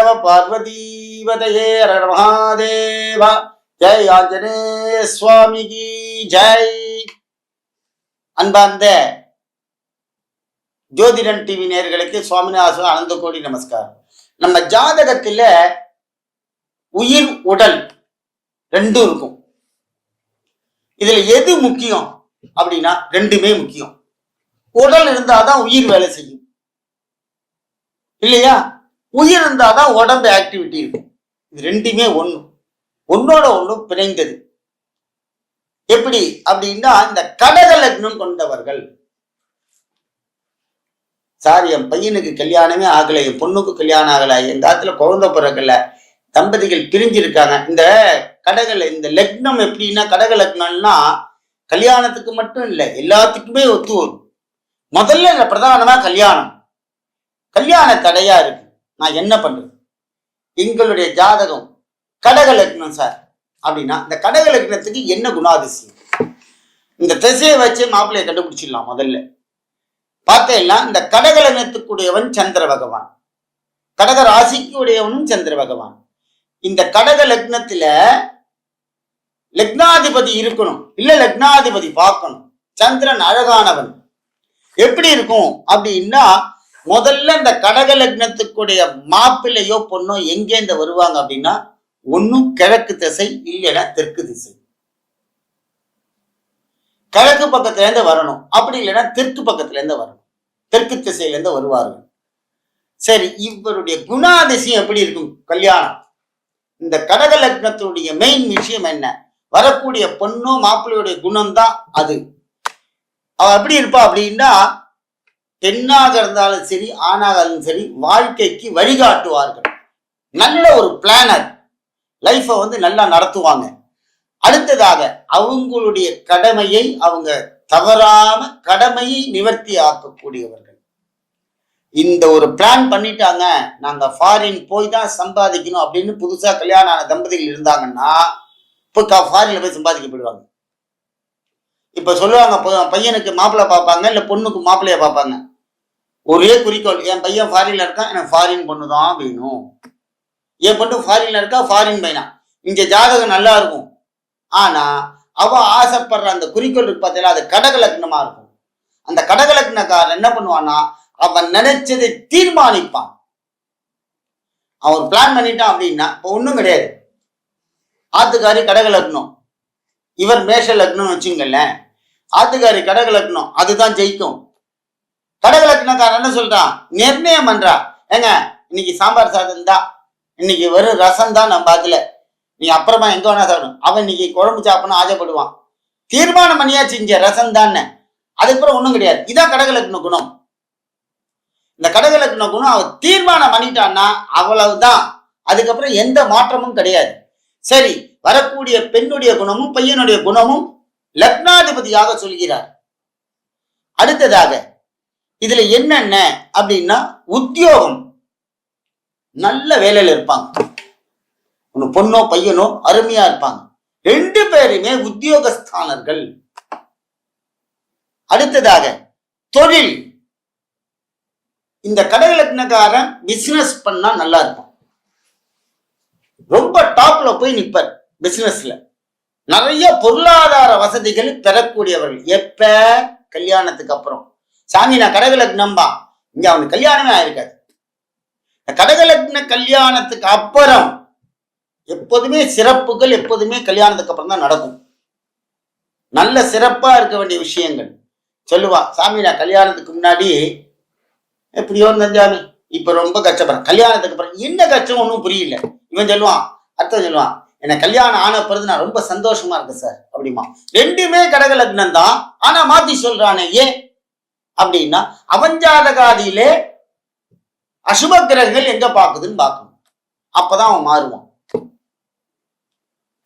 நம பார்வதீவதையே ஹர மகாதேவா. ஜெய் ஆஞ்சநேய சுவாமிக்கு ஜெய். அன்பார்ந்த ஜோதிடன் டிவி நேயர்களுக்கு சுவாமிநாதன் அனந்த கோடி நமஸ்காரம். நம்ம ஜாதகத்துல உயிர் உடல் ரெண்டும் இருக்கும். இதுல எது முக்கியம் அப்படின்னா ரெண்டுமே முக்கியம். உடல் இருந்தாதான் உயிர் வேலை செய்யும் இல்லையா? உயிர் இருந்தாதான் உடம்பு ஆக்டிவிட்டி இருக்கும். இது ரெண்டுமே ஒன்னோட ஒண்ணு பிணைந்தது. எப்படி அப்படின்னா, இந்த கடக லக்னம் கொண்டவர்கள், சார் என் பையனுக்கு கல்யாணமே ஆகலை, என் பொண்ணுக்கு கல்யாணம் ஆகலை, என் காலத்துல குழந்தை பிறக்கல, தம்பதிகள் பிரிஞ்சிருக்காங்க. இந்த இந்த லக்னம் எப்படின்னா, கடக லக்னம்னா கல்யாணத்துக்கு மட்டும் இல்லை, எல்லாத்துக்குமே ஒத்து வரும். முதல்ல பிரதானமா கல்யாண தடையா இருக்கு. நான் என்ன பண்றது? எங்களுடைய ஜாதகம் கடக லக்னம் சார் அப்படின்னா, இந்த கடக லக்னத்துக்கு என்ன குணாதிசயம்? இந்த திசையை வச்சு மாப்பிள்ளையை கண்டுபிடிச்சிடலாம். முதல்ல பார்த்தேன்னா, இந்த கடக லக்னத்துக்குடையவன் சந்திர பகவான், கடக ராசிக்கு உடையவனும் சந்திர பகவான். இந்த கடக லக்னத்துல லக்னாதிபதி இருக்கணும், இல்ல லக்னாதிபதி பார்க்கணும். சந்திரன் அழகானவன். எப்படி இருக்கும் அப்படின்னா, முதல்ல இந்த கடக லக்னத்துக்குடைய மாப்பிள்ளையோ பொண்ணோ எங்கேருந்து வருவாங்க அப்படின்னா, ஒன்னும் கிழக்கு திசை, இல்லைன்னா தெற்கு திசை. கிழக்கு பக்கத்துல இருந்து வரணும், அப்படி இல்லைன்னா தெற்கு பக்கத்துல இருந்து வரணும். தெற்கு திசையில இருந்து வருவார்கள். சரி, இவருடைய குணாதிசயம் எப்படி இருக்கும்? கல்யாணம். இந்த கடக லக்னத்தினுடைய மெயின் விஷயம் என்ன? வரக்கூடிய பொண்ணோ மாப்பிள்ளையுடைய குணம்தான் அது. அவ எப்படி இருப்பா அப்படின்னா, பெண்ணாக இருந்தாலும் சரி, ஆணாக இருந்தாலும் சரி, வாழ்க்கைக்கு வழிகாட்டுவார்கள். நல்ல ஒரு பிளானர், லைஃபை நல்லா நடத்துவாங்க. அடுத்ததாக அவங்களுடைய கடமையை அவங்க தவறாம கடமையை நிவர்த்தி ஆக்கக்கூடியவர்கள். இந்த ஒரு பிளான் பண்ணிட்டாங்க, நாங்க ஃபாரின் போய் தான் சம்பாதிக்கணும் அப்படின்னு புதுசா கல்யாணம் ஆன தம்பதிகள் இருந்தாங்கன்னா, இப்போ ஃபாரின்ல போய் சம்பாதிக்க போயிடுவாங்க. இப்ப சொல்லுவாங்க, பையனுக்கு மாப்பிள்ளை பார்ப்பாங்க, இல்ல பொண்ணுக்கு மாப்பிள்ளைய பார்ப்பாங்க. ஒரே குறிக்கோள், என் பையன் ஃபாரின்ல இருக்கான், எனக்கு ஃபாரின் பொண்ணு தான் வேணும். என் பொண்ணு ஃபாரின்ல இருக்கா, ஃபாரின் பையனா. இங்க ஜாதகம் நல்லா இருக்கும், ஆனா அவ ஆசைப்படுற அந்த குறிக்கோள் இருக்கு பார்த்தீங்களா, அது கடக லக்னமா இருக்கும். அந்த கடக லக்னக்காரன் என்ன பண்ணுவான்னா, அவன் நினைச்சதை தீர்மானிப்பான். அவன் பிளான் பண்ணிட்டான் அப்படின்னா, இப்போ ஒன்றும் கிடையாது. ஆத்துக்காரி கடக லக்னம், இவர் மேஷ லக்னம் வச்சுங்களேன். ஆத்துக்காரி கடக லக்னம், அதுதான் ஜெயிக்கும். கடக லக்னக்காரன் என்ன சொல்றான், நிர்ணயம் பண்றா, ஏங்க இன்னைக்கு சாம்பார் சாதம் தான், இன்னைக்கு வெறும் ரசம் தான், நம்ம அதுல நீ அப்புறமா எங்க வேணா சாப்பிடும். அவன் இன்னைக்கு குழம்பு சாப்பிடணும் ஆசைப்படுவான். தீர்மானம் பண்ணியாச்சு, இங்க ரசம் தானே, அதுக்கப்புறம் ஒண்ணும் கிடையாது. இதான் கடக லக்ன குணம். இந்த கடக லக்ன குணம் அவன் தீர்மானம் பண்ணிட்டான்னா அவ்வளவுதான், அதுக்கப்புறம் எந்த மாற்றமும் கிடையாது. சரி, வரக்கூடிய பெண்ணுடைய குணமும் பையனுடைய குணமும் லக்னாதிபதியாக சொல்கிறார். அடுத்ததாக இதுல என்னென்ன அப்படின்னா, உத்தியோகம், நல்ல வேலையில இருப்பாங்க. பொண்ணோ பையனோ அருமையா இருப்பாங்க. ரெண்டு பேருமே உத்தியோகஸ்தானர்கள். அடுத்ததாக தொழில், இந்த கடக லக்னக்காரன் பிசினஸ் பண்ணா நல்லா இருக்கும். ரொம்ப டாப்ல போய் நிப்பார் பிசினஸ்ல. நிறைய பொருளாதார வசதிகள் பெறக்கூடியவர்கள். எப்ப? கல்யாணத்துக்கு அப்புறம். சாமி நான் கடக லக்னம்பா, இங்க அவனுக்கு கல்யாணமே ஆயிருக்காது. கடக லக்ன கல்யாணத்துக்கு அப்புறம் எப்போதுமே சிறப்புகள் எப்போதுமே கல்யாணத்துக்கு அப்புறம் தான் நடக்கும். நல்ல சிறப்பா இருக்க வேண்டிய விஷயங்கள் சொல்லுவா. சாமி நான் கல்யாணத்துக்கு முன்னாடி எப்படியோ இருந்தேன் சாமி, இப்ப ரொம்ப கஷ்டப்படுறேன். கல்யாணத்துக்கு அப்புறம் என்ன கஷ்டம் ஒன்றும் புரியல. இவன் சொல்லுவான், அர்த்தம் சொல்லுவான், என்ன கல்யாணம் ஆன பிறகு நான் ரொம்ப சந்தோஷமா இருக்கேன் சார் அப்படிமா. ரெண்டுமே கடக லக்னம் தான், ஆனா மாத்தி சொல்றானே ஏன் அப்படின்னா, அவஞ்சாதகாதியிலே அசுப கிரகங்கள் எங்க பாக்குதுன்னு பார்க்கணும். அப்பதான் அவன் மாறுவான்.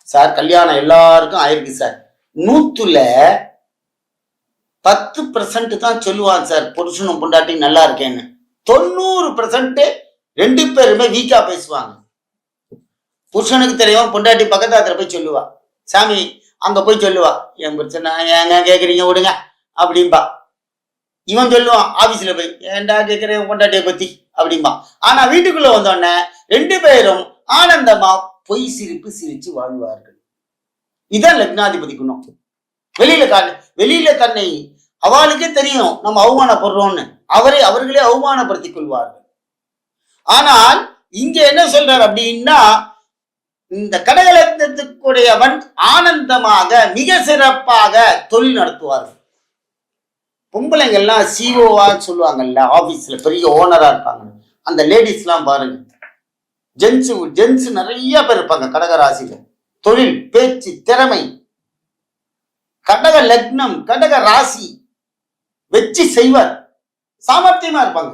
சார் கல்யாணம் எல்லாருக்கும் ஆயிருக்கு சார், 100% தான் சொல்லுவான் சார் புருஷனும் பொண்டாட்டி நல்லா இருக்கேன்னு. 90% ரெண்டு பேருமே வீக்கா பேசுவாங்க. புருஷனுக்கு தெரியும், பொண்டாட்டி பக்கத்தாத்துல போய் சொல்லுவா, சாமி அங்க போய் சொல்லுவா, என் பிரச்சனை ஏங்க கேக்குறீங்க விடுங்க அப்படின்பா. இவன் சொல்லுவான் ஆபீஸ்ல போய், ஏன்டா கேட்கிறேன் பொண்டாட்டியை பத்தி அப்படிம்பா. ஆனா வீட்டுக்குள்ள வந்தோடனே 2 பேரும் ஆனந்தமா பொய் சிரிப்பு சிரிச்சு வாழ்வார்கள். இதான் லக்னாதிபதி குணம். வெளியில தன்னை அவளுக்கே தெரியும் நம்ம அவமானப்படுறோம்னு, அவர்களே அவமானப்படுத்திக் கொள்வார்கள். ஆனால் இங்க என்ன சொல்றார் அப்படின்னா, இந்த கடகலக்னத்துக்குடையவன் ஆனந்தமாக மிக சிறப்பாக தொழில் நடத்துவார்கள். பொம்பளைங்கள்லாம் சிஓவா சொல்லுவாங்கல்ல, ஆபீஸ்ல பெரிய ஓனரா இருப்பாங்க. அந்த லேடிஸ் எல்லாம் பாருங்க, ஜென்ஸ் நிறைய பேர் இருப்பாங்க கடகராசியில. தொழில், பேச்சு, திறமை, கடக லக்னம், கடக ராசி வச்சு செய்வார். சாமர்த்தியமா இருப்பாங்க.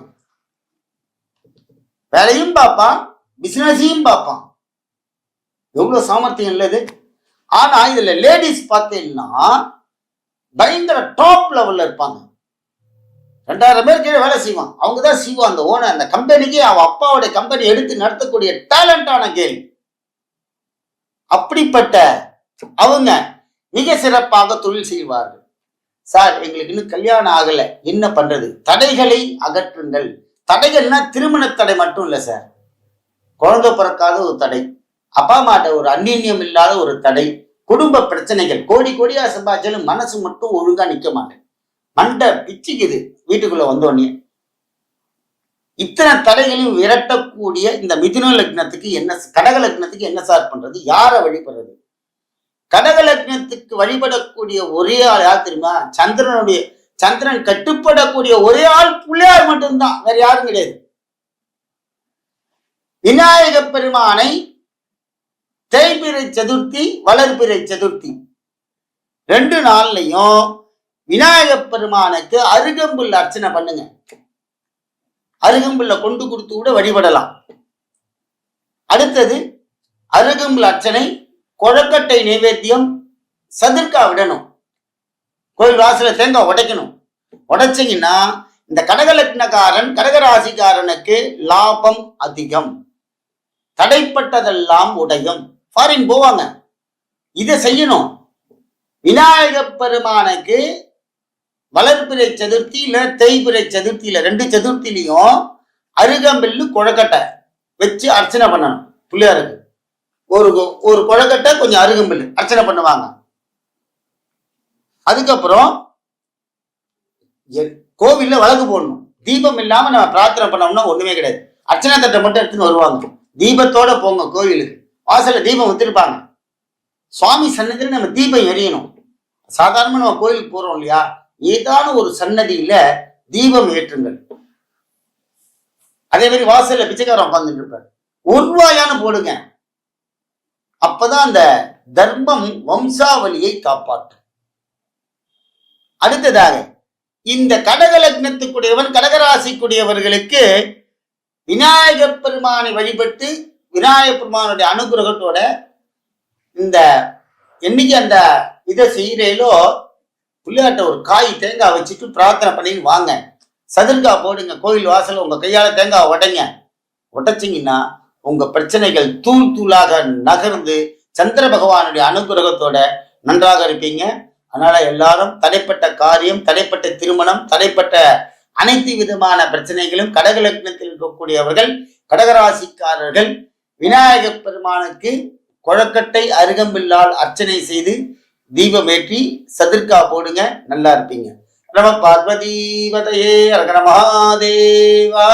வேலையும் பார்ப்பான், பிசினஸையும் பார்ப்பான். எவ்வளவு சாமர்த்தியம் இல்லது. ஆனா இதுல லேடிஸ் பார்த்தீங்கன்னா பயங்கர டாப் லெவல்ல இருப்பாங்க. 2000 பேர் கீழே வேலை செய்வான். அவங்கதான் செய்வான் அந்த ஓனர். அந்த கம்பெனிக்கு அவன் அப்பாவுடைய கம்பெனி எடுத்து நடத்தக்கூடிய டேலண்டான கேள். அப்படிப்பட்ட அவங்க மிக சிறப்பாக தொழில் செய்வார்கள். சார், எங்களுக்கு இன்னும் கல்யாணம் ஆகல, என்ன பண்றது? தடைகளை அகற்றுங்கள். தடைகள்னா திருமண தடை மட்டும் இல்ல சார், குழந்தை பிறக்காத ஒரு தடை, அப்பா அம்மாட்ட ஒரு அந்நியம் இல்லாத ஒரு தடை, குடும்ப பிரச்சனைகள், கோடியா சம்பாதிச்சாலும் மனசு மட்டும் ஒழுங்கா நிக்க மாட்டேன், மண்டை பிச்சுக்குது வீட்டுக்குள்ள வந்தோடனே. இத்தனை தடைகளையும் விரட்டக்கூடிய இந்த மிதுன லக்னத்துக்கு என்ன, கடக லக்னத்துக்கு என்ன சார் பண்றது? யாரை வழிபடுறது? கடக லக்னத்துக்கு வழிபடக்கூடிய ஒரே ஆள் யார் தெரியுமா? சந்திரன் கட்டுப்படக்கூடிய ஒரே ஆள் பிள்ளையார் மட்டும்தான், வேற யாரும் கிடையாது. விநாயக பெருமானை தேய்பிறை சதுர்த்தி, வளர்பிறை சதுர்த்தி 2 நாள்லையும் விநாயக பெருமானுக்கு அருகம்புல் அர்ச்சனை பண்ணுங்க. அருகம்புல்ல கொண்டு கொடுத்து கூட வழிபடலாம். அடுத்தது அருகம்புல் அர்ச்சனை, கொழக்கட்டை நைவேத்தியம், சதுர்க்கா விடணும். கோயில் வாசல தேங்காய் உடைக்கணும். உடைச்சிங்கன்னா இந்த கடகலக்னக்காரன், கடகராசிக்காரனுக்கு லாபம் அதிகம், தடைப்பட்டதெல்லாம் உடையும், ஃபாரின் போவாங்க. இதை செய்யணும். விநாயக பெருமானுக்கு வளர்பிறை சதுர்த்தி இல்ல தேய்பிறை சதுர்த்தியில 2 சதுர்த்திலையும் அருகம்பில்லு கொழக்கட்டை வச்சு அர்ச்சனை பண்ணணும். பிள்ளையாருக்கு ஒரு கொழக்கட்டை, கொஞ்சம் அருகம்பில்லு அர்ச்சனை பண்ணுவாங்க. அதுக்கப்புறம் கோவில்ல விளக்கு போடணும். தீபம் இல்லாம நம்ம பிரார்த்தனை பண்ணோம்னா ஒண்ணுமே கிடையாது. அர்ச்சனை தட்டை மட்டும் எடுத்துன்னு வருவாங்க. தீபத்தோட போங்க கோவிலுக்கு. வாசல்ல தீபம் வச்சிருப்பாங்க. சுவாமி சன்னதியில நம்ம தீபம் எரியணும். சாதாரணமா நம்ம கோயிலுக்கு போறோம் இல்லையா, ஏதான ஒரு சன்னதியில தீபம் ஏற்றுங்கள். அதே மாதிரி வாசல்ல பிச்சைக்காரன் உட்கார்ந்துட்டு இருப்பார், 1 ரூபாயானு போடுங்க. அப்பதான் அந்த தர்மம் வம்சாவளியை காப்பாற்றும். அடுத்ததாக இந்த கடக லக்னத்துக்குடையவன், கடகராசிக்குடையவர்களுக்கு விநாயக பெருமானை வழிபட்டு விநாயக பெருமானுடைய அனுகிரகத்தோட இந்த என்னைக்கு அந்த இதை செய்யறீங்களோ, பிள்ளையாட்ட ஒரு காய் தேங்காய் வச்சுட்டு பிரார்த்தனை பண்ணின்னு வாங்க. சதுர்க்கா போடுங்க. கோயில் வாசல் உங்க கையால தேங்காய் உடைங்க. உடைச்சிங்கன்னா உங்க பிரச்சனைகள் தூள் தூளாக நகர்ந்து சந்திர பகவானுடைய அனுகிரகத்தோட நன்றாக இருப்பீங்க. அதனால எல்லாரும் தடைப்பட்ட காரியம், தடைப்பட்ட திருமணம், தடைப்பட்ட அனைத்து விதமான பிரச்சனைகளும் கடக லக்னத்தில் இருக்கக்கூடியவர்கள், கடகராசிக்காரர்கள் விநாயக பெருமானுக்கு கொழக்கட்டை அருகம்பில்லால் அர்ச்சனை செய்து தீபமேற்றி சதுர்க்கா போடுங்க. நல்லா இருப்பீங்க. நம பார்வதி வதையே அரகர மகாதேவா.